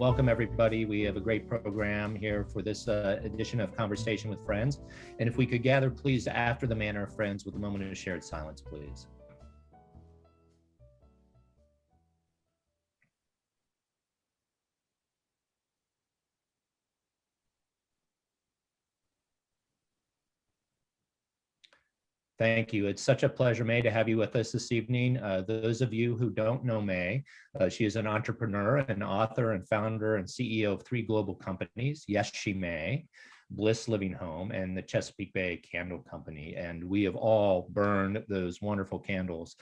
welcome everybody. We have a great program here for this edition of Conversation with Friends. And if we could gather, please, after the manner of friends with a moment of shared silence, please. Thank you. It's such a pleasure, Mei, to have you with us this evening. Those of you who don't know Mei, she is an entrepreneur, an author, and founder and CEO of 3 global companies, Yes, She May, Bliss Living Home, and the Chesapeake Bay Candle Company. And we have all burned those wonderful candles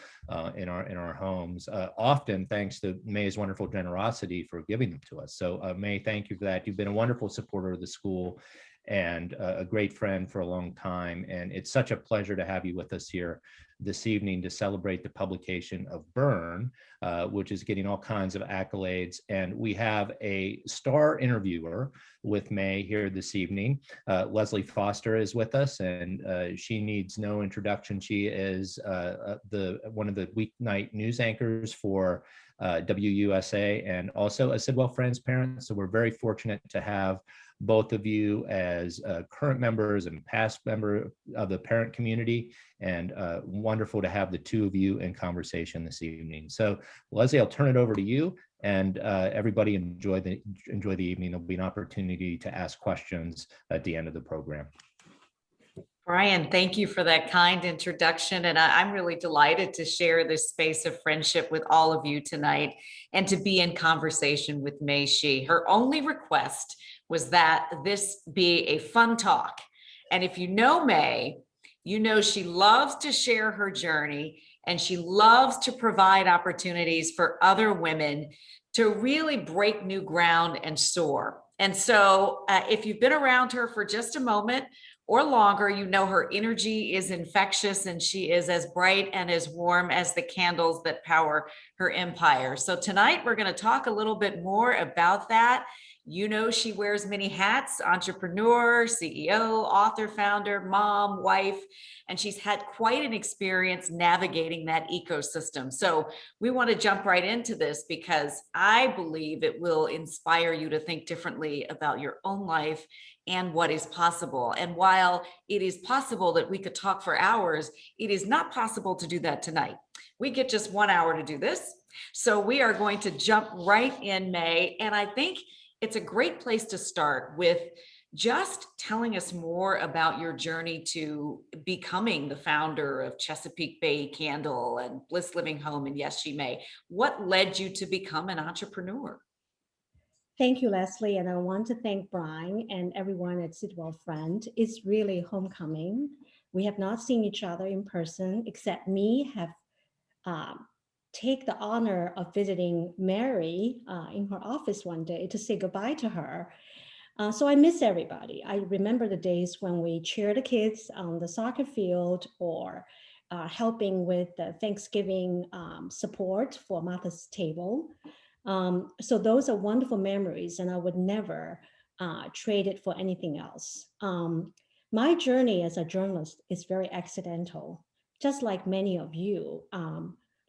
in our homes, often thanks to Mei's wonderful generosity for giving them to us. So Mei, thank you for that. You've been a wonderful supporter of the school and a great friend for a long time. And it's such a pleasure to have you with us here this evening to celebrate the publication of Burn, which is getting all kinds of accolades. And we have a star interviewer with Mei here this evening. Lesli Foster is with us, and she needs no introduction. She is one of the weeknight news anchors for WUSA and also a Sidwell Friends parent. So we're very fortunate to have both of you as current members and past member of the parent community, and wonderful to have the two of you in conversation this evening. So Lesli, I'll turn it over to you, and everybody enjoy the evening. There'll be an opportunity to ask questions at the end of the program. Brian, thank you for that kind introduction. And I'm really delighted to share this space of friendship with all of you tonight and to be in conversation with Mei Xu. Her only request was that this be a fun talk. And if you know Mei, you know she loves to share her journey, and she loves to provide opportunities for other women to really break new ground and soar. And so if you've been around her for just a moment or longer, you know her energy is infectious, and she is as bright and as warm as the candles that power her empire. So tonight we're going to talk a little bit more about that. You know, she wears many hats: entrepreneur, CEO, author, founder, mom, wife, and she's had quite an experience navigating that ecosystem. So we want to jump right into this because I believe it will inspire you to think differently about your own life and what is possible. And while it is possible that we could talk for hours, it is not possible to do that tonight. We get just 1 hour to do this. So we are going to jump right in, Mei. And I think it's a great place to start with just telling us more about your journey to becoming the founder of Chesapeake Bay Candle and Bliss Living Home and Yes, She May. What led you to become an entrepreneur? Thank you, Leslie. And I want to thank Brian and everyone at Sidwell Friend. It's really homecoming. We have not seen each other in person, except me have take the honor of visiting Mary in her office one day to say goodbye to her. So I miss everybody. I remember the days when we cheer the kids on the soccer field, or helping with the Thanksgiving support for Martha's Table. So those are wonderful memories, and I would never trade it for anything else. My journey as a journalist is very accidental, just like many of you.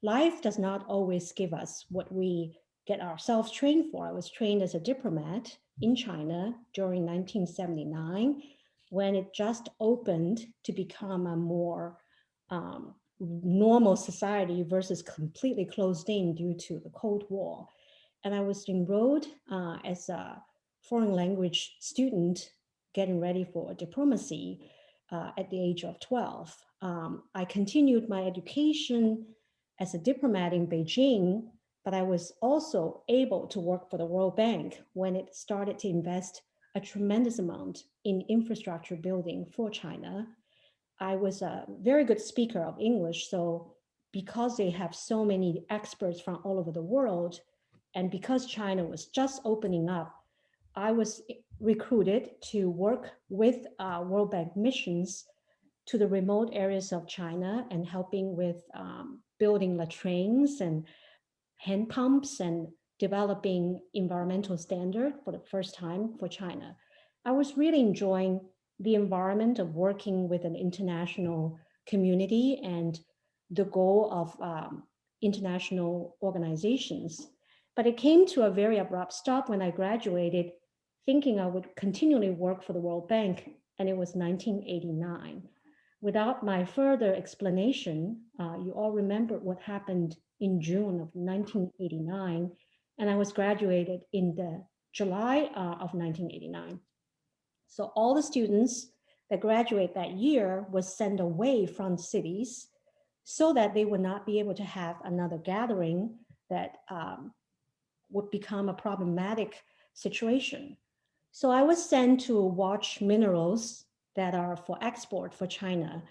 Life does not always give us what we get ourselves trained for. I was trained as a diplomat in China during 1979, when it just opened to become a more normal society versus completely closed in due to the Cold War. And I was enrolled as a foreign language student getting ready for diplomacy at the age of 12. I continued my education as a diplomat in Beijing, but I was also able to work for the World Bank when it started to invest a tremendous amount in infrastructure building for China. I was a very good speaker of English, so because they have so many experts from all over the world, and because China was just opening up, I was recruited to work with World Bank missions to the remote areas of China and helping with building latrines and hand pumps and developing environmental standard for the first time for China. I was really enjoying the environment of working with an international community and the goal of international organizations. But it came to a very abrupt stop when I graduated, thinking I would continually work for the World Bank, and it was 1989. Without my further explanation, you all remember what happened in June of 1989, and I was graduated in the July of 1989. So all the students that graduate that year was sent away from cities so that they would not be able to have another gathering that would become a problematic situation. So I was sent to watch minerals that are for export for China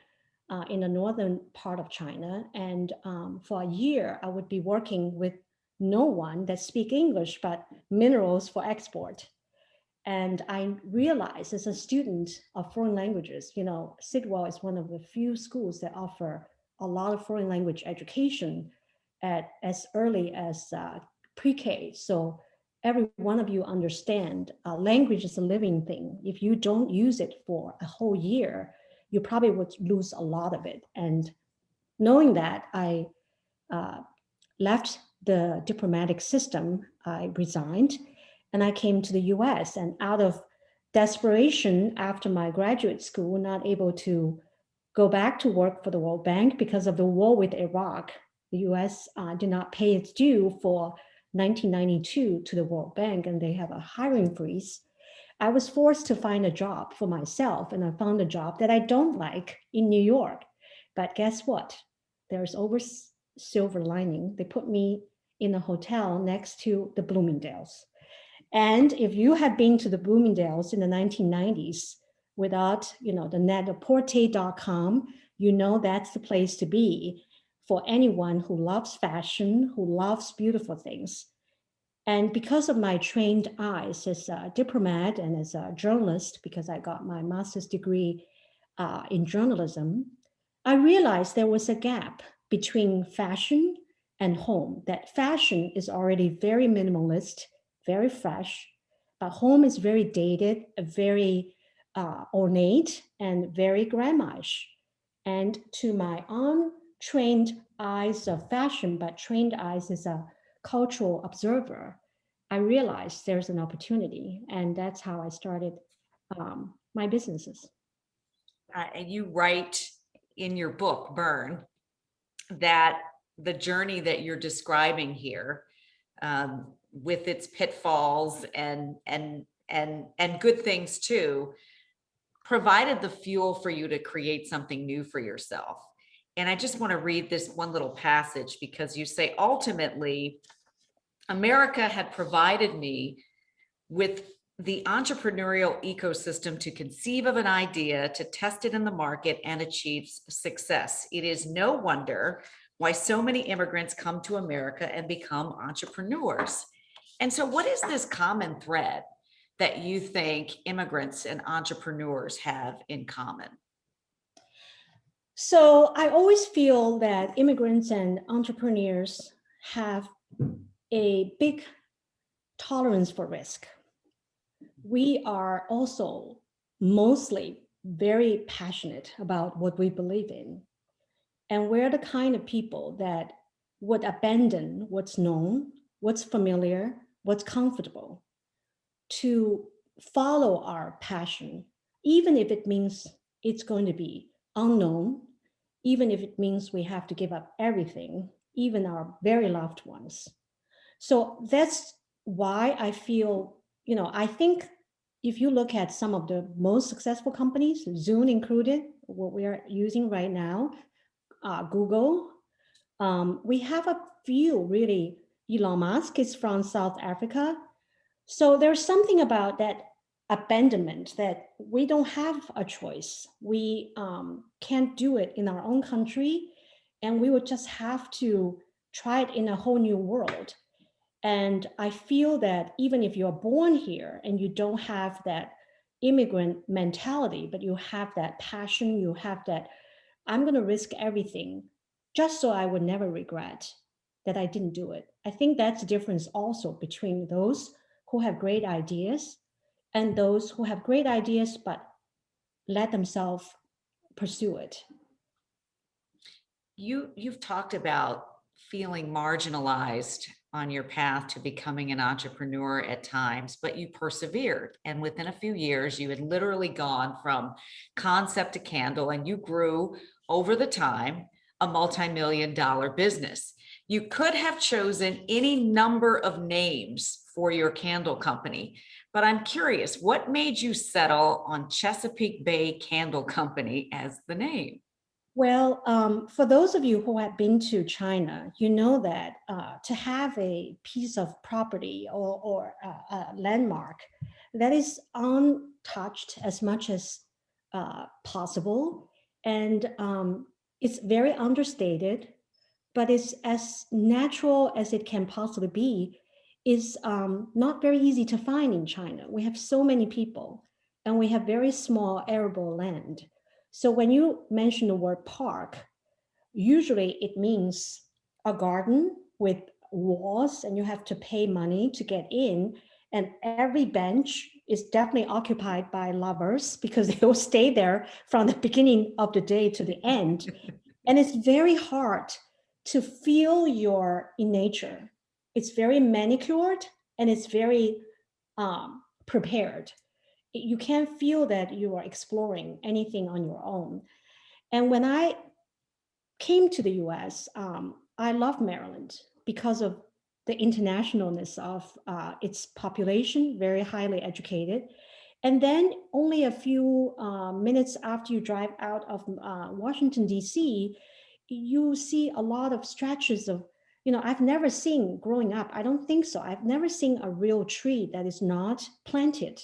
in the northern part of China. And for a year, I would be working with no one that speak English, but minerals for export. And I realized as a student of foreign languages, Sidwell is one of the few schools that offer a lot of foreign language education at as early as pre-K. So every one of you understand language is a living thing. If you don't use it for a whole year, you probably would lose a lot of it. And knowing that, I left the diplomatic system. I resigned and I came to the US, and out of desperation after my graduate school, not able to go back to work for the World Bank because of the war with Iraq. The US did not pay its due for 1992 to the World Bank, and they have a hiring freeze. I was forced to find a job for myself, and I found a job that I don't like in New York. But guess what? There's always silver lining. They put me in a hotel next to the Bloomingdale's. And if you had been to the Bloomingdale's in the 1990s without, the net-a-porter.com, that's the place to be for anyone who loves fashion, who loves beautiful things. And because of my trained eyes as a diplomat and as a journalist, because I got my master's degree in journalism, I realized there was a gap between fashion and home, that fashion is already very minimalist, very fresh, but home is very dated, very ornate, and very grandma-ish. And to my untrained eyes of fashion, but trained eyes as a cultural observer, I realized there's an opportunity, and that's how I started my businesses. And you write in your book, Burn, that the journey that you're describing here, with its pitfalls and good things too, provided the fuel for you to create something new for yourself. And I just want to read this one little passage, because you say, ultimately, America had provided me with the entrepreneurial ecosystem to conceive of an idea, to test it in the market, and achieve success. It is no wonder why so many immigrants come to America and become entrepreneurs. And so what is this common thread that you think immigrants and entrepreneurs have in common? So I always feel that immigrants and entrepreneurs have a big tolerance for risk. We are also mostly very passionate about what we believe in. And we're the kind of people that would abandon what's known, what's familiar, what's comfortable, to follow our passion, even if it means it's going to be unknown, even if it means we have to give up everything, even our very loved ones. So that's why I feel, I think if you look at some of the most successful companies, Zoom included, what we are using right now, Google, we have a few really. Elon Musk is from South Africa. So there's something about that abandonment that we don't have a choice. We can't do it in our own country, and we would just have to try it in a whole new world. And I feel that even if you're born here and you don't have that immigrant mentality, but you have that passion, you have that, I'm going to risk everything just so I would never regret that I didn't do it. I think that's the difference also between those who have great ideas and those who have great ideas but let themselves pursue it. You've talked about feeling marginalized on your path to becoming an entrepreneur at times, but you persevered. And within a few years, you had literally gone from concept to candle, and you grew over the time a multi-million-dollar business. You could have chosen any number of names for your candle company, but I'm curious, what made you settle on Chesapeake Bay Candle Company as the name? Well, for those of you who have been to China, you know that to have a piece of property or a landmark that is untouched as much as possible, and it's very understated, but it's as natural as it can possibly be, is not very easy to find in China. We have so many people, and we have very small arable land. So when you mention the word park, usually it means a garden with walls, and you have to pay money to get in. And every bench is definitely occupied by lovers because they will stay there from the beginning of the day to the end. And it's very hard to feel you're in nature. It's very manicured and it's very prepared. You can't feel that you are exploring anything on your own. And when I came to the US, I love Maryland because of the internationalness of its population, very highly educated. And then only a few minutes after you drive out of Washington, D.C., you see a lot of stretches of, I've never seen growing up, I don't think so. I've never seen a real tree that is not planted.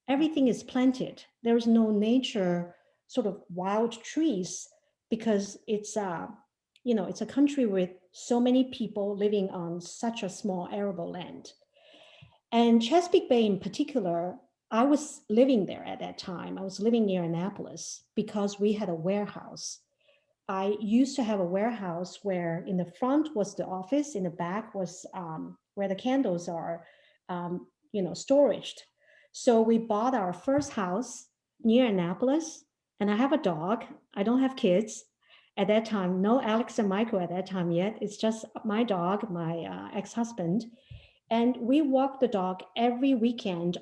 Everything is planted. There is no nature sort of wild trees because it's it's a country with so many people living on such a small arable land. And Chesapeake Bay in particular, I was living there at that time. I was living near Annapolis because we had a warehouse. I used to have a warehouse where in the front was the office, in the back was where the candles are, storaged. So we bought our first house near Annapolis, and I have a dog. I don't have kids at that time. No Alex and Michael at that time yet. It's just my dog, my ex-husband. And we walk the dog every weekend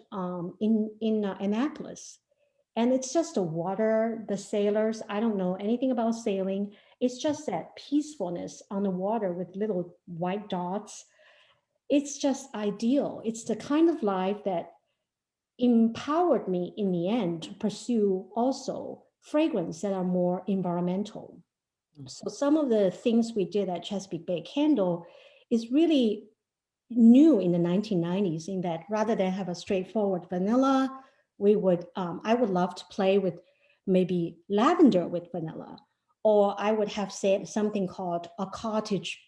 in Annapolis. And it's just the water, the sailors. I don't know anything about sailing. It's just that peacefulness on the water with little white dots. It's just ideal. It's the kind of life that empowered me in the end to pursue also fragrance that are more environmental. So some of the things we did at Chesapeake Bay Candle is really new in the 1990s, in that rather than have a straightforward vanilla, I would love to play with maybe lavender with vanilla, or I would have said something called a cottage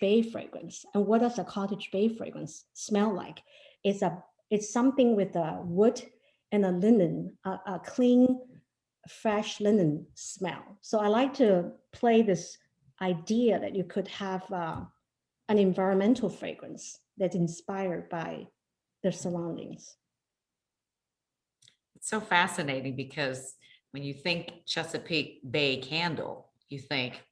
bay fragrance. And what does a cottage bay fragrance smell like? It's something with a wood and a linen, a clean, fresh linen smell. So I like to play this idea that you could have an environmental fragrance that's inspired by their surroundings. It's so fascinating because when you think Chesapeake Bay Candle, you think,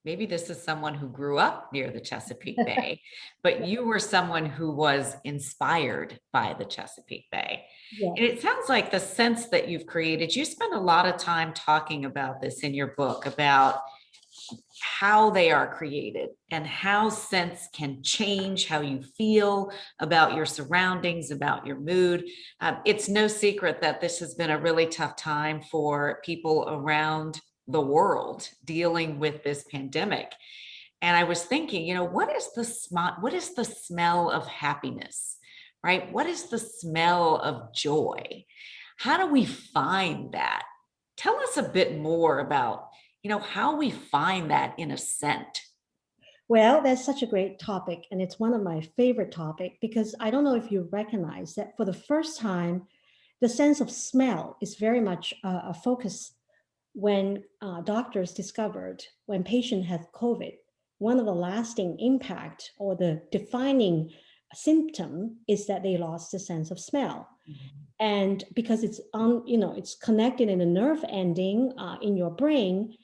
maybe this is someone who grew up near the Chesapeake Bay, but you were someone who was inspired by the Chesapeake Bay. Yeah. And it sounds like the scents that you've created, you spend a lot of time talking about this in your book, about how they are created and how scents can change how you feel about your surroundings, about your mood. It's no secret that this has been a really tough time for people around the world dealing with this pandemic. And I was thinking, what is the smell of happiness, right? What is the smell of joy? How do we find that? Tell us a bit more about how we find that in a scent. Well, that's such a great topic. And it's one of my favorite topics because I don't know if you recognize that for the first time, the sense of smell is very much a focus when doctors discovered when patient has COVID, one of the lasting impact or the defining symptom is that they lost the sense of smell. Mm-hmm. And because it's it's connected in a nerve ending in your brain.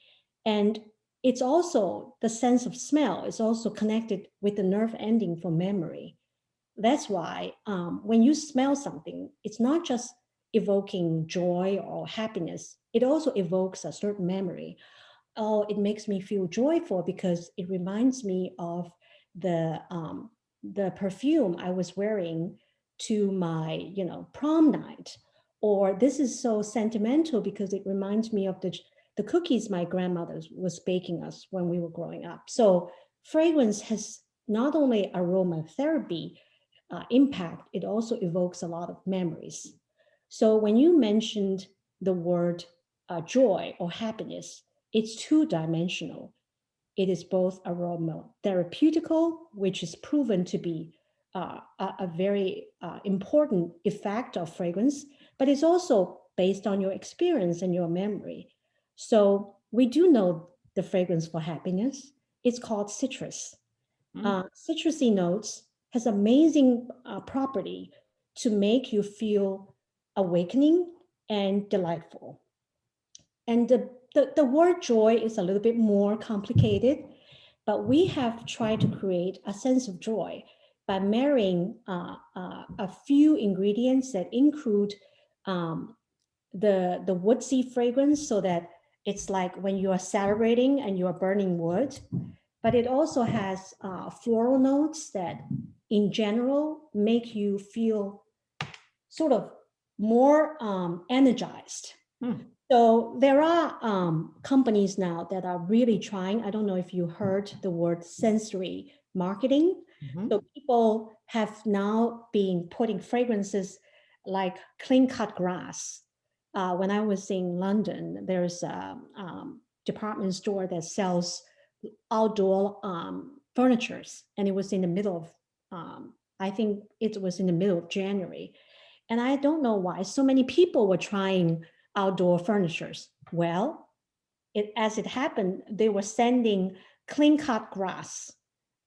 And it's also the sense of smell is also connected with the nerve ending for memory. That's why when you smell something, it's not just evoking joy or happiness. It also evokes a certain memory. Oh, it makes me feel joyful because it reminds me of the perfume I was wearing to my, prom night. Or this is so sentimental because it reminds me of the cookies my grandmother was baking us when we were growing up. So fragrance has not only aromatherapy impact, it also evokes a lot of memories. So when you mentioned the word joy or happiness, it's two-dimensional. It is both aromatherapeutical, which is proven to be a very important effect of fragrance, but it's also based on your experience and your memory. So we do know the fragrance for happiness. It's called citrus. Citrusy notes has amazing property to make you feel awakening and delightful. And the word joy is a little bit more complicated, but we have tried to create a sense of joy by marrying a few ingredients that include the woodsy fragrance, so that it's like when you are celebrating and you are burning wood, but it also has floral notes that in general make you feel sort of more energized. So there are companies now that are really trying. I don't know if you heard the word sensory marketing. So people have now been putting fragrances like clean cut grass. When I was in London, there's a department store that sells outdoor furnitures, and it was in the middle of, I think it was in the middle of January. And I don't know why so many people were trying outdoor furnitures. Well, as it happened, they were sending clean cut grass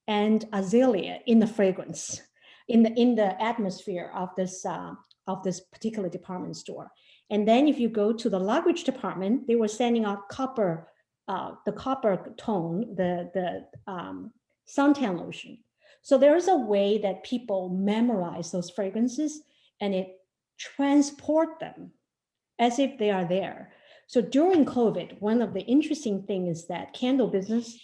and azalea in the fragrance, in the atmosphere of this particular department store. And then if you go to the luggage department, they were sending out the copper tone, the suntan lotion. So there is a way that people memorize those fragrances, and it transport them as if they are there. So during COVID, one of the interesting things is that candle business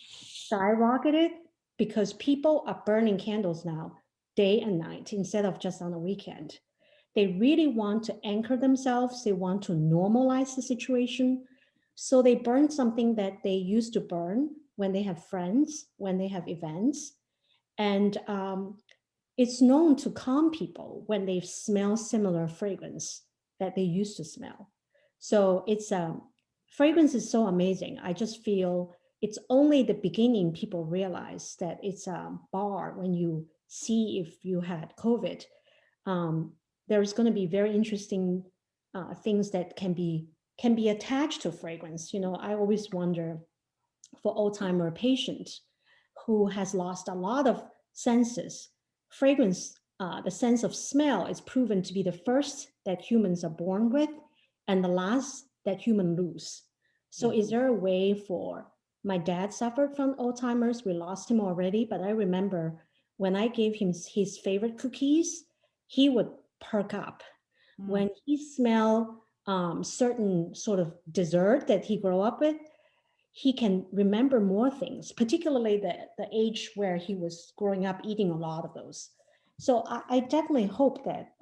skyrocketed because people are burning candles now day and night instead of just on a weekend. They really want to anchor themselves. They want to normalize the situation. So they burn something that they used to burn when they have friends, when they have events. And it's known to calm people when they smell similar fragrance that they used to smell. So it's fragrance is so amazing. I just feel it's only the beginning people realize that it's a bar when you see if you had COVID. There's going to be very interesting things that can be attached to fragrance. I always wonder for Alzheimer patients who has lost a lot of senses, fragrance, the sense of smell is proven to be the first that humans are born with and the last that humans lose. So is there a way for, my dad suffered from Alzheimer's, we lost him already, but I remember when I gave him his favorite cookies, he would perk up. When he smelled certain sort of dessert that he grew up with, he can remember more things, particularly the age where he was growing up eating a lot of those. So I definitely hope that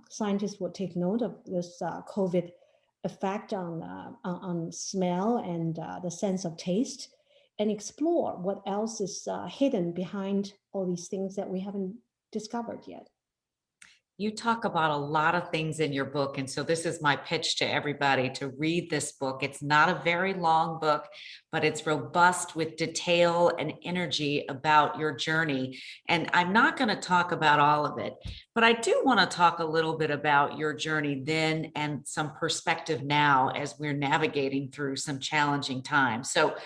scientists will take note of this COVID effect on smell and the sense of taste, and explore what else is hidden behind all these things that we haven't discovered yet. You talk about a lot of things in your book. And so this is my pitch to everybody to read this book. It's not a very long book, but it's robust with detail and energy about your journey. And I'm not going to talk about all of it, but I do want to talk a little bit about your journey then and some perspective now as we're navigating through some challenging times. So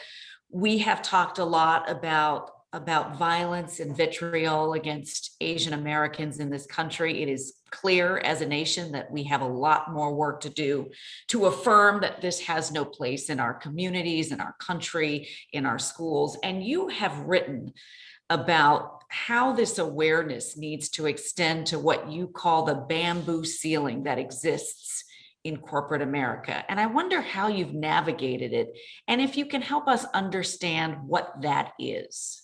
we have talked a lot about about violence and vitriol against Asian Americans in this country. It is clear as a nation that we have a lot more work to do to affirm that this has no place in our communities, in our country, in our schools. And you have written about how this awareness needs to extend to what you call the bamboo ceiling that exists in corporate America. And I wonder how you've navigated it and if you can help us understand what that is.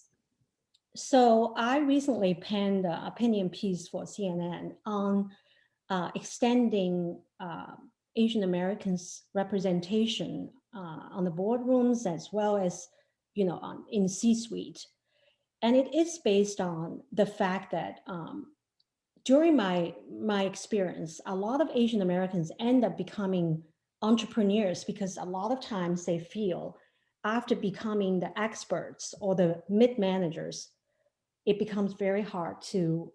So I recently penned an opinion piece for CNN on extending Asian Americans' representation on the boardrooms as well as, in C-suite. And it is based on the fact that during my experience, a lot of Asian Americans end up becoming entrepreneurs because a lot of times they feel after becoming the experts or the mid-managers, it becomes very hard to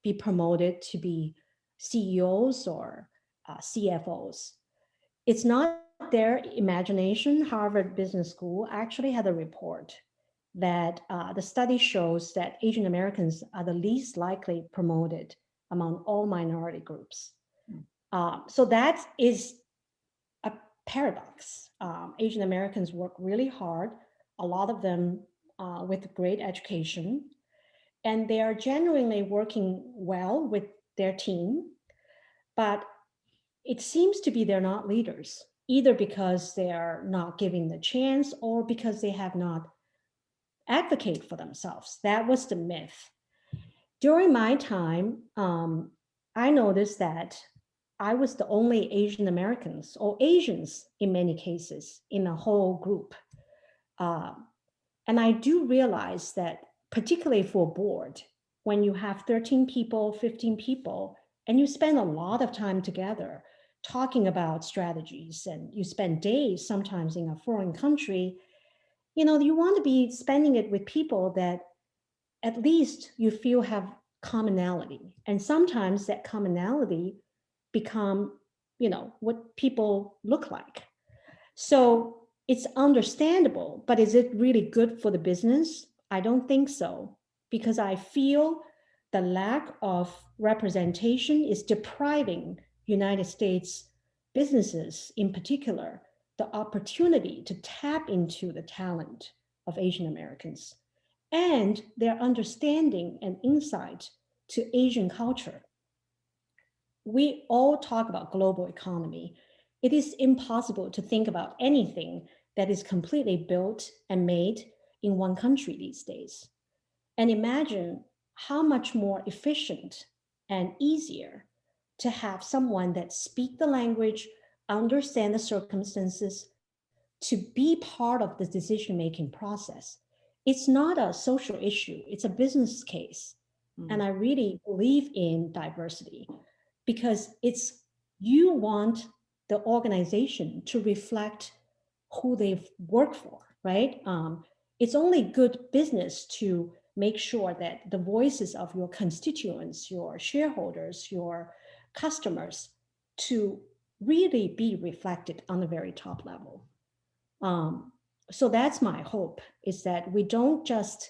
be promoted to be CEOs or CFOs. It's not their imagination. Harvard Business School actually had a report that the study shows that Asian Americans are the least likely promoted among all minority groups. So that is a paradox. Asian Americans work really hard, a lot of them with great education, and they are genuinely working well with their team, but it seems to be they're not leaders, either because they are not given the chance or because they have not advocate for themselves. That was the myth. During my time, I noticed that I was the only Asian Americans or Asians in many cases in a whole group. And I do realize that particularly for a board, when you have 13 people, 15 people, and you spend a lot of time together talking about strategies, and you spend days sometimes in a foreign country, you want to be spending it with people that at least you feel have commonality. And sometimes that commonality become, what people look like. So it's understandable, but is it really good for the business? I don't think so, because I feel the lack of representation is depriving United States businesses in particular the opportunity to tap into the talent of Asian Americans and their understanding and insight to Asian culture. We all talk about global economy. It is impossible to think about anything that is completely built and made in one country these days. And imagine how much more efficient and easier to have someone that speak the language, understand the circumstances, to be part of the decision-making process. It's not a social issue, it's a business case. And I really believe in diversity because you want the organization to reflect who they've worked for, right? It's only good business to make sure that the voices of your constituents, your shareholders, your customers, to really be reflected on the very top level. So that's my hope, is that we don't just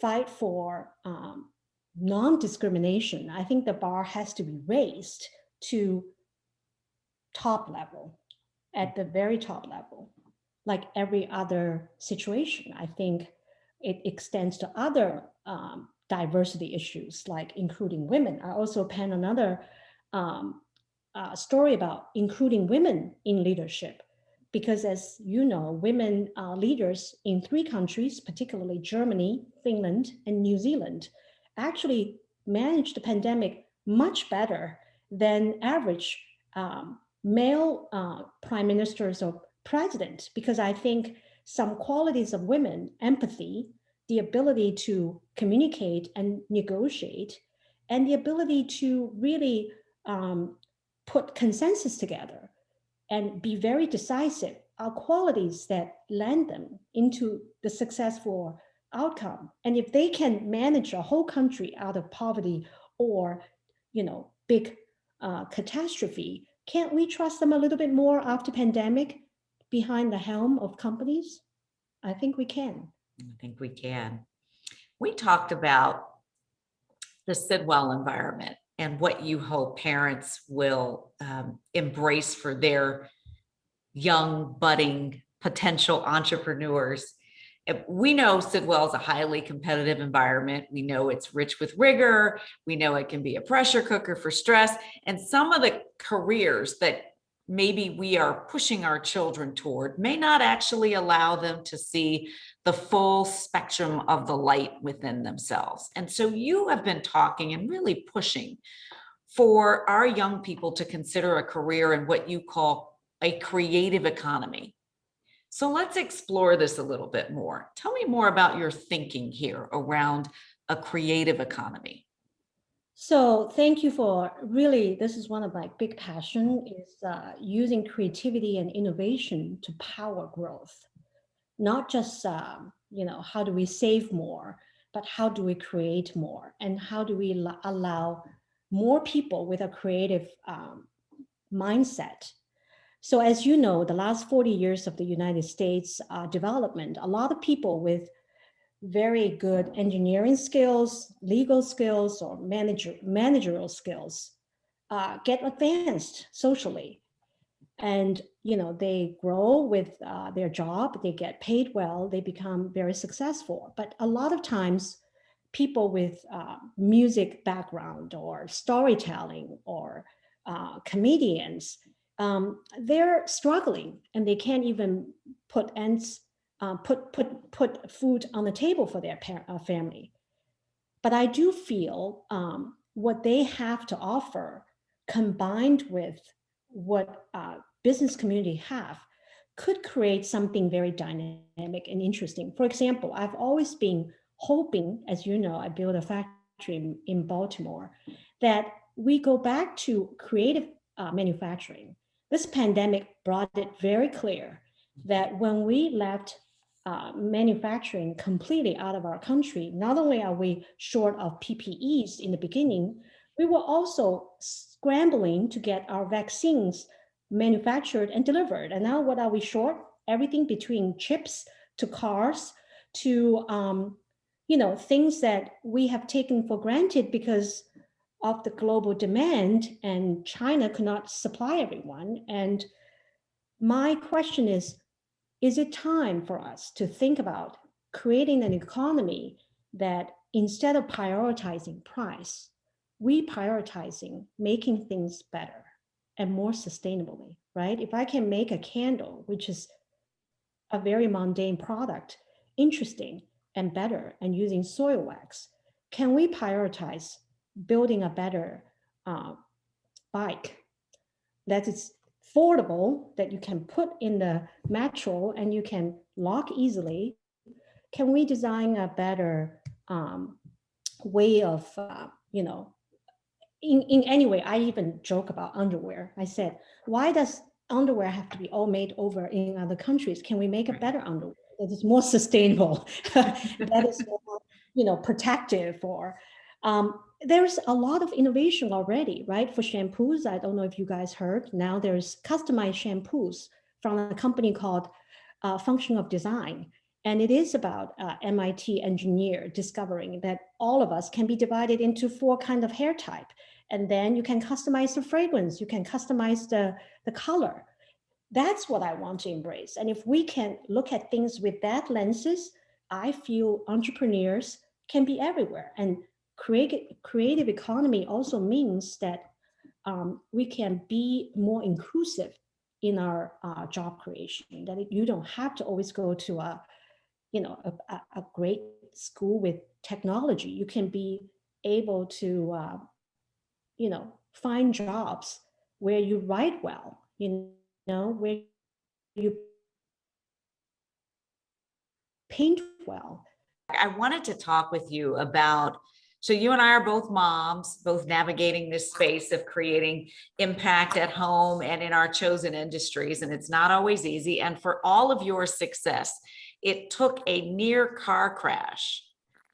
fight for non-discrimination. I think the bar has to be raised to top level, at the very top level. Like every other situation, I think it extends to other diversity issues, like including women. I also penned another story about including women in leadership. Because as you know, women leaders in 3 countries, particularly Germany, Finland, and New Zealand, actually managed the pandemic much better than average male prime ministers or president, because I think some qualities of women, empathy, the ability to communicate and negotiate, and the ability to really put consensus together and be very decisive are qualities that lend them into the successful outcome. And if they can manage a whole country out of poverty or, big catastrophe, can't we trust them a little bit more after pandemic behind the helm of companies? I think we can. I think we can. we talked about the Sidwell environment and what you hope parents will embrace for their young, budding, potential entrepreneurs. We know Sidwell is a highly competitive environment. We know it's rich with rigor. We know it can be a pressure cooker for stress. And some of the careers that maybe we are pushing our children toward may not actually allow them to see the full spectrum of the light within themselves. And so you have been talking and really pushing for our young people to consider a career in what you call a creative economy. So let's explore this a little bit more. Tell me more about your thinking here around a creative economy. So thank you for really, this is one of my big passion is using creativity and innovation to power growth. Not just, how do we save more, but how do we create more? And how do we allow more people with a creative mindset? So as you know, the last 40 years of the United States development, a lot of people with very good engineering skills, legal skills, or managerial skills get advanced socially. And they grow with their job, they get paid well, they become very successful. But a lot of times, people with music background or storytelling or comedians, they're struggling and they can't even put food on the table for their family. But I do feel what they have to offer, combined with what business community have, could create something very dynamic and interesting. For example, I've always been hoping, as you know, I built a factory in Baltimore, that we go back to creative manufacturing. This pandemic brought it very clear that when we left manufacturing completely out of our country, not only are we short of PPEs in the beginning, we were also scrambling to get our vaccines manufactured and delivered. And now what are we short? Everything between chips to cars to, things that we have taken for granted because of the global demand, and China could not supply everyone. And my question is it time for us to think about creating an economy that instead of prioritizing price, we prioritizing making things better and more sustainably, right? If I can make a candle, which is a very mundane product, interesting and better, and using soil wax, can we prioritize building a better bike that is affordable, that you can put in the metro and you can lock easily? Can we design a better way of, in any way? I even joke about underwear. I said, why does underwear have to be all made over in other countries? Can we make a better underwear that is more sustainable, that is more, protective? Or there's a lot of innovation already, right? For shampoos, I don't know if you guys heard, now there's customized shampoos from a company called Function of Design. And it is about MIT engineer discovering that all of us can be divided into 4 kinds of hair type. And then you can customize the fragrance, you can customize the color. That's what I want to embrace. And if we can look at things with that lenses, I feel entrepreneurs can be everywhere. And creative economy also means that we can be more inclusive in our job creation, that you don't have to always go to a great school with technology. You can be able to, find jobs where you write well, where you paint well. I wanted to talk with you about, so you and I are both moms, both navigating this space of creating impact at home and in our chosen industries, and it's not always easy. And for all of your success, it took a near car crash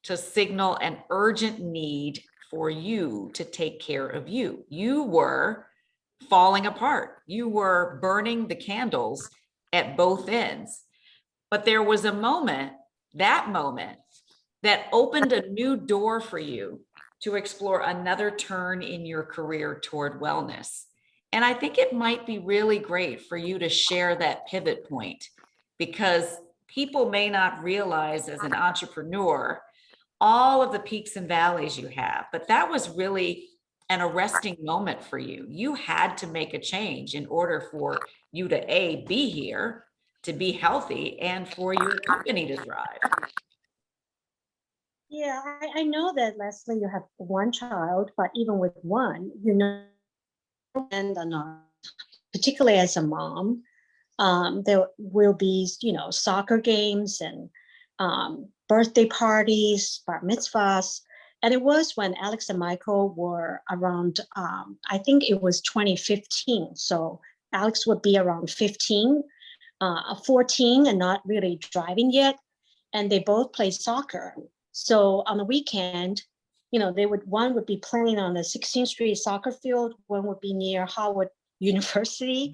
to signal an urgent need for you to take care of you. You were falling apart. You were burning the candles at both ends. But there was a moment, that that opened a new door for you to explore another turn in your career toward wellness. And I think it might be really great for you to share that pivot point, because people may not realize as an entrepreneur all of the peaks and valleys you have, but that was really an arresting moment for you. You had to make a change in order for you to be here, to be healthy, and for your company to thrive. Yeah, I know that, Leslie, you have one child, but even with one, you know, and not, particularly as a mom, there will be, you know, soccer games and birthday parties, bar mitzvahs. And it was when Alex and Michael were around, I think it was 2015. So Alex would be around 15, 14 and not really driving yet. And they both play soccer. So on the weekend, you know, one would be playing on the 16th Street soccer field, one would be near Howard University.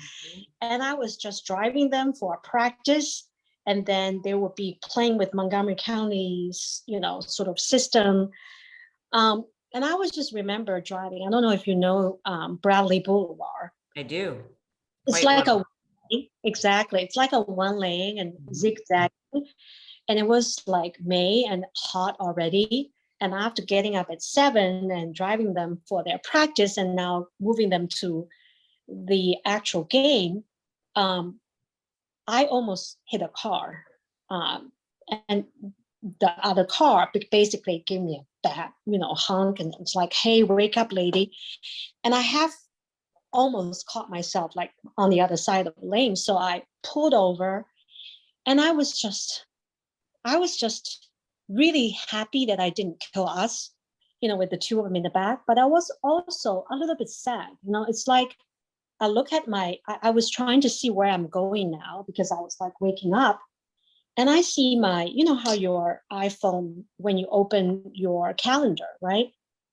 And I was just driving them for a practice. And then they would be playing with Montgomery County's, you know, sort of system. And I was just remember driving. I don't know if you know Bradley Boulevard. I do. It's Quite like well. exactly. It's like a one lane and zigzag. And it was like May and hot already. And after getting up at 7 and driving them for their practice and now moving them to the actual game, I almost hit a car. And the other car basically gave me a bad, you know, honk. And it's like, hey, wake up, lady. And I have almost caught myself like on the other side of the lane. So I pulled over and I was just really happy that I didn't kill us, you know, with the two of them in the back. But I was also a little bit sad. You know, it's like I look at I was trying to see where I'm going now because I was like waking up. And I see you know how your iPhone, when you open your calendar, right?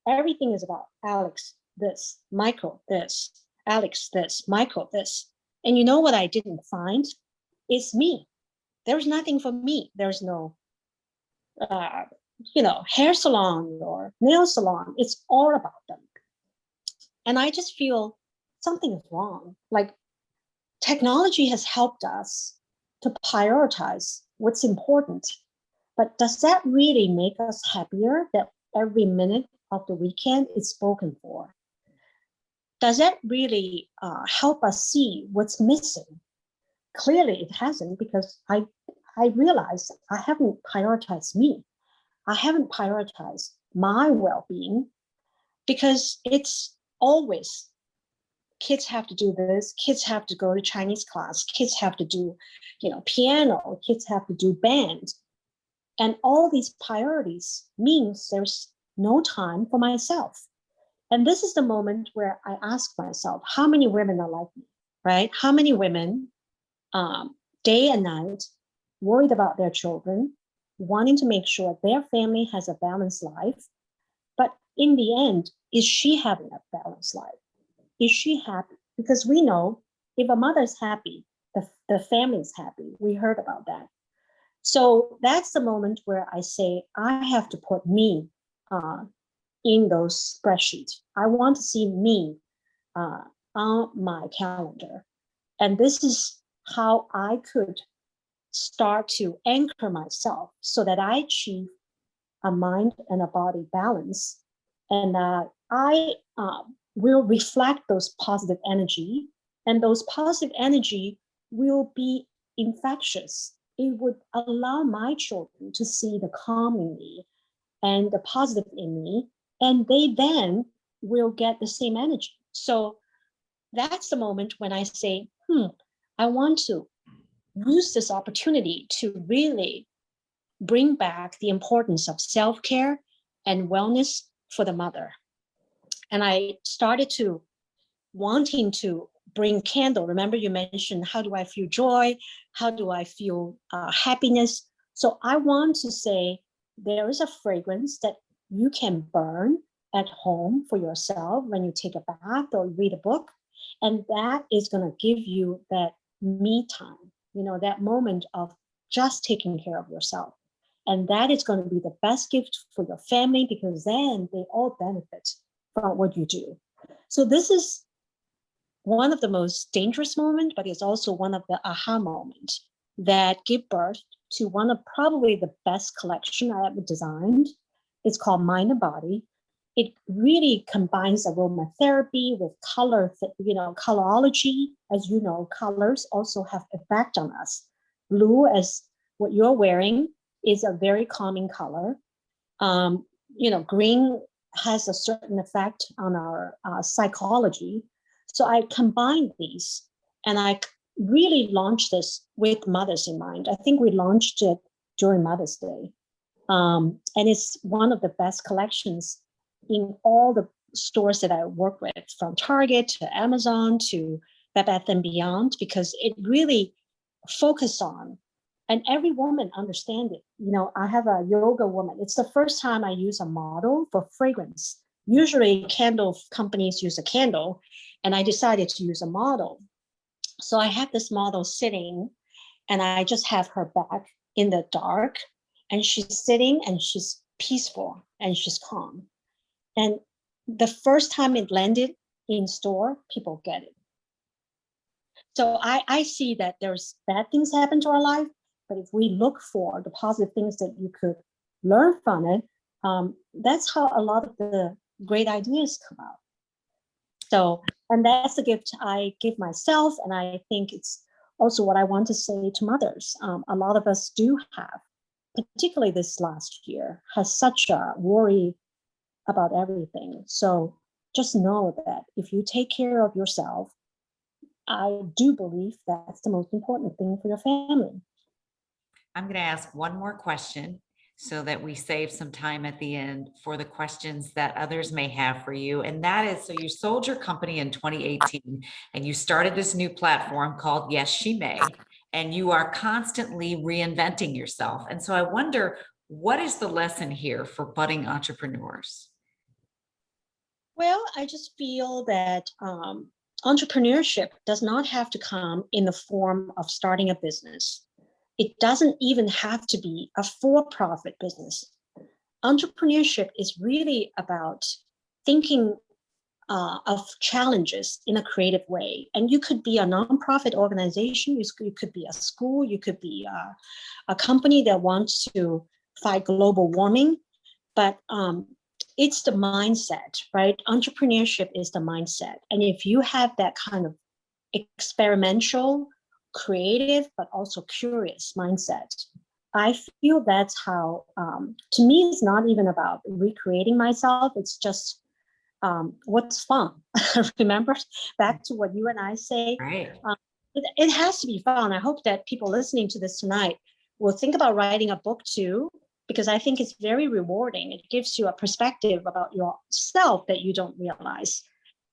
Everything is about Alex, this, Michael, this, Alex, this, Michael, this. And you know what I didn't find? It's me. There's nothing for me. There's no, you know, hair salon or nail salon. It's all about them. And I just feel something is wrong. Like technology has helped us to prioritize what's important. But does that really make us happier that every minute of the weekend is spoken for? Does that really help us see what's missing? Clearly it hasn't, because I realized I haven't prioritized me. I haven't prioritized my well-being, because it's always kids have to do this, kids have to go to Chinese class, kids have to do, you know, piano, kids have to do band. And all these priorities means there's no time for myself. And this is the moment where I ask myself, how many women are like me, right? How many women, day and night, worried about their children, wanting to make sure their family has a balanced life. But in the end, is she having a balanced life? Is she happy? Because we know if a mother's happy, the family is happy. We heard about that. So that's the moment where I say, I have to put me in those spreadsheets. I want to see me on my calendar. And this is how I could start to anchor myself so that I achieve a mind and a body balance. And I will reflect those positive energy, and those positive energy will be infectious. It would allow my children to see the calm in me and the positive in me, and they then will get the same energy. So that's the moment when I say, I want to use this opportunity to really bring back the importance of self-care and wellness for the mother. And I started to wanting to bring candle. Remember you mentioned, how do I feel joy? How do I feel happiness? So I want to say there is a fragrance that you can burn at home for yourself when you take a bath or read a book. And that is going to give you that me time, you know, that moment of just taking care of yourself. And that is going to be the best gift for your family, because then they all benefit from what you do. So this is one of the most dangerous moments, but it's also one of the aha moments that give birth to one of probably the best collection I ever designed. It's called Mind and Body. It really combines aromatherapy with color, colorology. As you know, colors also have effect on us. Blue, as what you're wearing, is a very calming color. Green has a certain effect on our psychology. So I combined these, and I really launched this with mothers in mind. I think we launched it during Mother's Day. And it's one of the best collections in all the stores that I work with, from Target to Amazon to Bed Bath & Beyond, because it really focused on, and every woman understands it. I have a yoga woman. It's the first time I use a model for fragrance. Usually candle companies use a candle, and I decided to use a model. So I have this model sitting, and I just have her back in the dark, and she's sitting and she's peaceful and she's calm. And the first time it landed in store, people get it. So I see that there's bad things happen to our life, but if we look for the positive things that you could learn from it, that's how a lot of the great ideas come out. So, and that's the gift I give myself. And I think it's also what I want to say to mothers. A lot of us do have, particularly this last year, has such a worry about everything. So just know that if you take care of yourself, I do believe that's the most important thing for your family. I'm going to ask one more question so that we save some time at the end for the questions that others may have for you. And that is, so you sold your company in 2018 and you started this new platform called Yes, She May, and you are constantly reinventing yourself. And so I wonder, what is the lesson here for budding entrepreneurs? Well, I just feel that entrepreneurship does not have to come in the form of starting a business. It doesn't even have to be a for-profit business. Entrepreneurship is really about thinking of challenges in a creative way. And you could be a nonprofit organization, you could be a school, you could be a company that wants to fight global warming, but it's the mindset, right? Entrepreneurship is the mindset. And if you have that kind of experimental, creative, but also curious mindset, I feel that's how, to me, it's not even about recreating myself. It's just what's fun. Remember, back to what you and I say, right. It has to be fun. I hope that people listening to this tonight will think about writing a book too, because I think it's very rewarding. It gives you a perspective about yourself that you don't realize.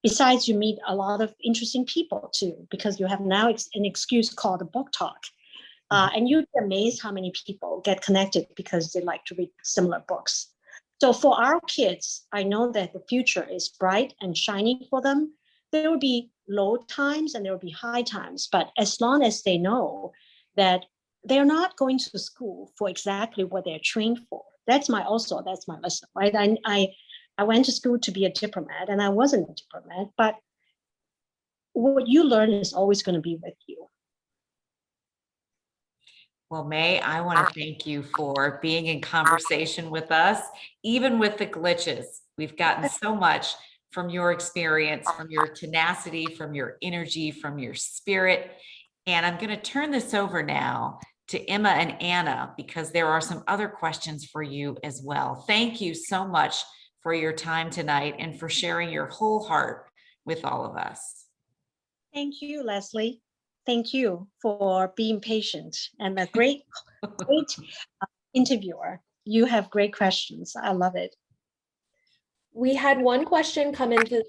Besides, you meet a lot of interesting people too, because you have now an excuse called a book talk. And you'd be amazed how many people get connected because they like to read similar books. So for our kids, I know that the future is bright and shiny for them. There will be low times and there will be high times, but as long as they know that they're not going to school for exactly what they're trained for. That's my lesson, right? I went to school to be a diplomat, and I wasn't a diplomat, but what you learn is always going to be with you. Well, Mei, I want to thank you for being in conversation with us, even with the glitches. We've gotten so much from your experience, from your tenacity, from your energy, from your spirit. And I'm going to turn this over now to Emma and Anna, because there are some other questions for you as well. Thank you so much for your time tonight and for sharing your whole heart with all of us. Thank you, Leslie. Thank you for being patient and a great interviewer. You have great questions. I love it. We had one question come into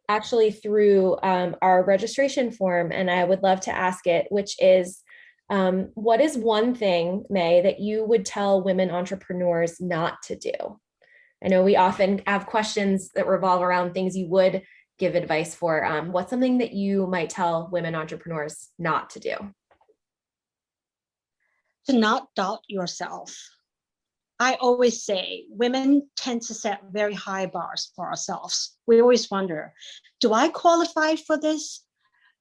actually through our registration form, and I would love to ask it, which is, what is one thing, Mei, that you would tell women entrepreneurs not to do? I know we often have questions that revolve around things you would give advice for. What's something that you might tell women entrepreneurs not to do? To not doubt yourself. I always say women tend to set very high bars for ourselves. We always wonder, do I qualify for this?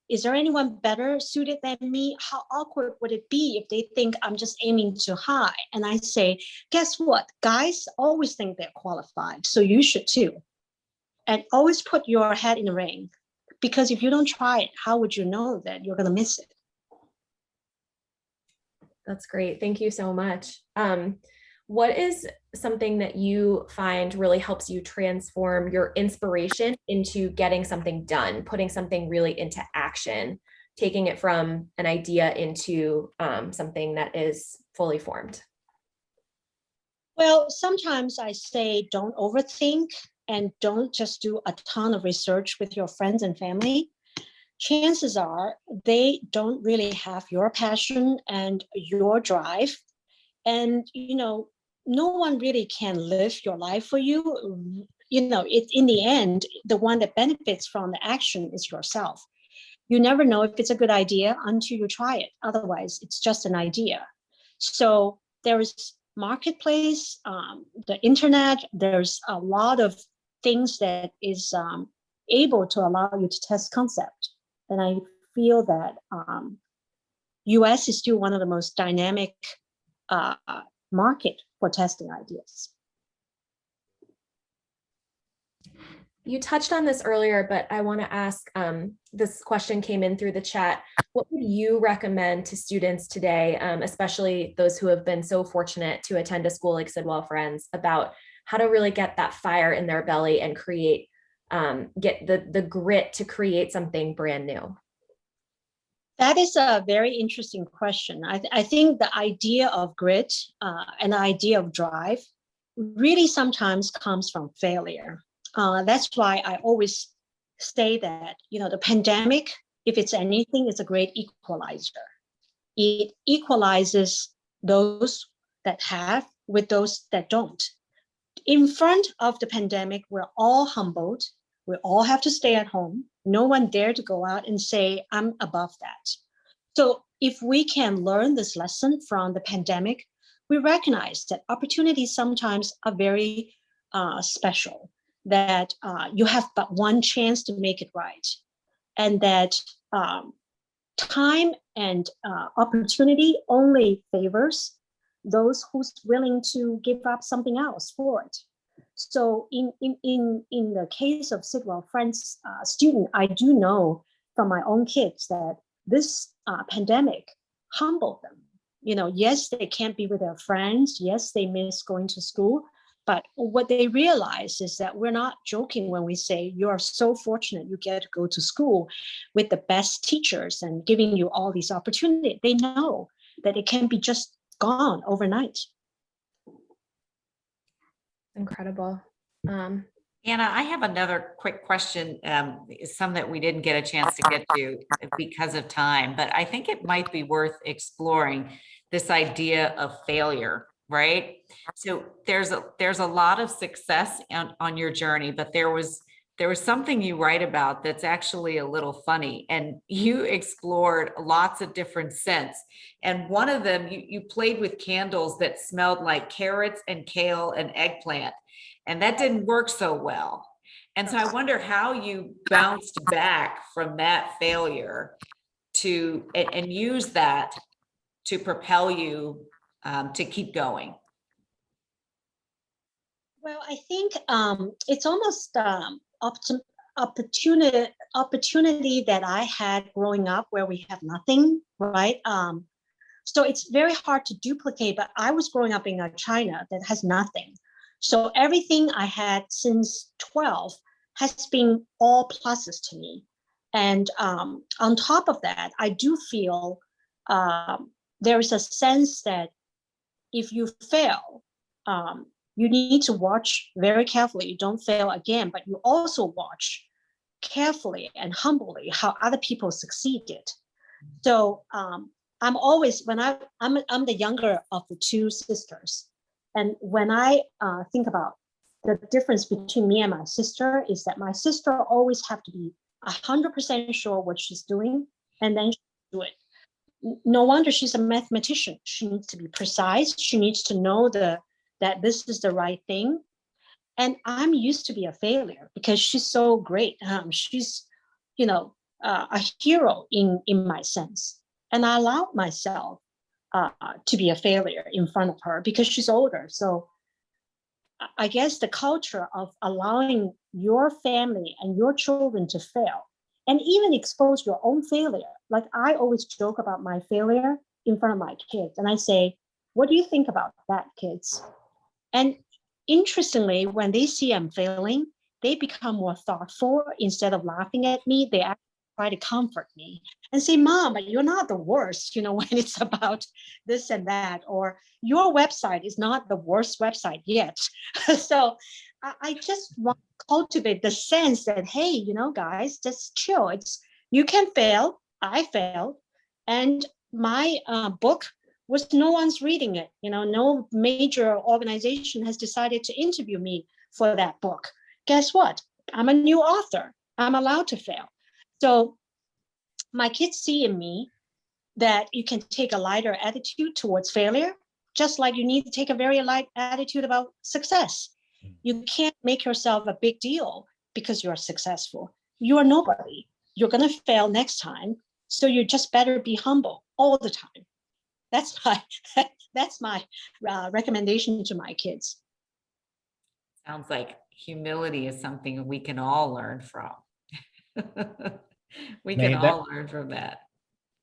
Is there anyone better suited than me? How awkward would it be if they think I'm just aiming too high? And I say, guess what? Guys always think they're qualified, so you should too. And always put your head in the ring, because if you don't try it, how would you know that you're going to miss it? That's great. Thank you so much. What is something that you find really helps you transform your inspiration into getting something done, putting something really into action, taking it from an idea into something that is fully formed? Well, sometimes I say don't overthink and don't just do a ton of research with your friends and family. Chances are they don't really have your passion and your drive. And, no one really can live your life for you. It's in the end, the one that benefits from the action is yourself. You never know if it's a good idea until you try it. Otherwise, it's just an idea. So there is marketplace, the internet, there's a lot of things that is able to allow you to test concept. And I feel that US is still one of the most dynamic market for testing ideas. You touched on this earlier, but I want to ask, this question came in through the chat. What would you recommend to students today, especially those who have been so fortunate to attend a school like Sidwell Friends, about how to really get that fire in their belly and create, get the grit to create something brand new? That is a very interesting question. I think the idea of grit and the idea of drive really sometimes comes from failure. That's why I always say that, the pandemic, if it's anything, is a great equalizer. It equalizes those that have with those that don't. In front of the pandemic, we're all humbled. We all have to stay at home. No one dared to go out and say, I'm above that. So if we can learn this lesson from the pandemic, we recognize that opportunities sometimes are very special, that you have but one chance to make it right, and that time and opportunity only favors those who's willing to give up something else for it. So in the case of Sidwell Friends student, I do know from my own kids that this pandemic humbled them. Yes, they can't be with their friends. Yes, they miss going to school. But what they realize is that we're not joking when we say you are so fortunate you get to go to school with the best teachers and giving you all these opportunities. They know that it can be just gone overnight. Incredible. Anna, I have another quick question, some that we didn't get a chance to get to because of time, but I think it might be worth exploring this idea of failure, right? So there's a lot of success on your journey, but there was something you write about that's actually a little funny, and you explored lots of different scents. And one of them, you played with candles that smelled like carrots and kale and eggplant. And that didn't work so well. And so I wonder how you bounced back from that failure and use that to propel you to keep going. Well, I think it's almost opportunity that I had growing up where we have nothing, right? So it's very hard to duplicate, but I was growing up in China that has nothing. So everything I had since 12 has been all pluses to me. And on top of that, I do feel there is a sense that if you fail, you need to watch very carefully. You don't fail again, but you also watch carefully and humbly how other people succeeded. So I'm always, when I'm the younger of the two sisters. And when I think about the difference between me and my sister is that my sister always have to be 100% sure what she's doing, and then she do it. No wonder she's a mathematician. She needs to be precise. She needs to know the that this is the right thing. And I'm used to be a failure because she's so great. She's, a hero in my sense. And I allow myself to be a failure in front of her because she's older. So I guess the culture of allowing your family and your children to fail and even expose your own failure. Like I always joke about my failure in front of my kids. And I say, what do you think about that, kids? And interestingly, when they see I'm failing, they become more thoughtful. Instead of laughing at me, they actually try to comfort me and say, Mom, but you're not the worst, when it's about this and that, or your website is not the worst website yet. So I just want to cultivate the sense that, hey, guys, just chill. You can fail. I failed. And my book was no one's reading it. No major organization has decided to interview me for that book. Guess what? I'm a new author. I'm allowed to fail. So my kids see in me that you can take a lighter attitude towards failure, just like you need to take a very light attitude about success. You can't make yourself a big deal because you're successful. You are nobody. You're going to fail next time. So you just better be humble all the time. That's my recommendation to my kids. Sounds like humility is something we can all learn from. We can all learn from that.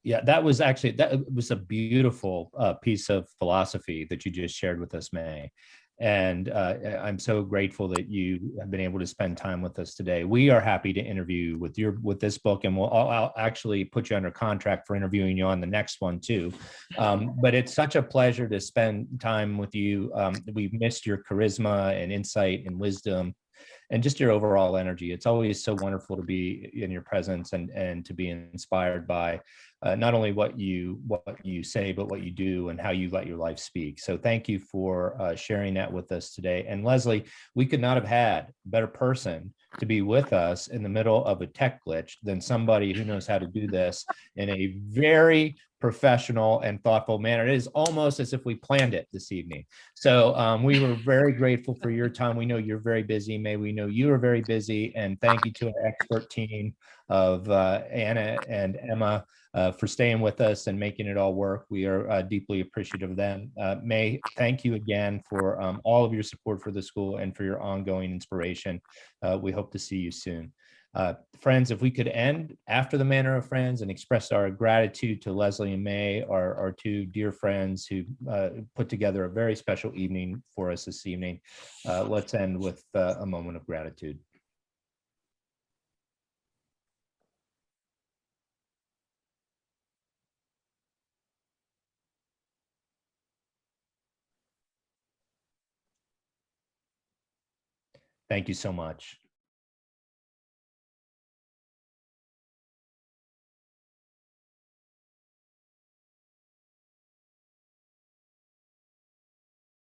Yeah, that was a beautiful piece of philosophy that you just shared with us, Mei. And I'm so grateful that you have been able to spend time with us today. We are happy to interview with this book, and I'll actually put you under contract for interviewing you on the next one too. But it's such a pleasure to spend time with you. We've missed your charisma and insight and wisdom, and just your overall energy. It's always so wonderful to be in your presence and to be inspired by not only what you say, but what you do and how you let your life speak. So thank you for sharing that with us today. And Lesli, we could not have had a better person to be with us in the middle of a tech glitch than somebody who knows how to do this in a very professional and thoughtful manner. It is almost as if we planned it this evening. So we were very grateful for your time. We know you're very busy, Mei. We know you are very busy. And thank you to our expert team of Anna and Emma for staying with us and making it all work. We are deeply appreciative of them. Mei, thank you again for all of your support for the school and for your ongoing inspiration. We hope to see you soon. Friends, if we could end after the manner of friends and express our gratitude to Lesli and Mei, our two dear friends who put together a very special evening for us this evening. Let's end with a moment of gratitude. Thank you so much.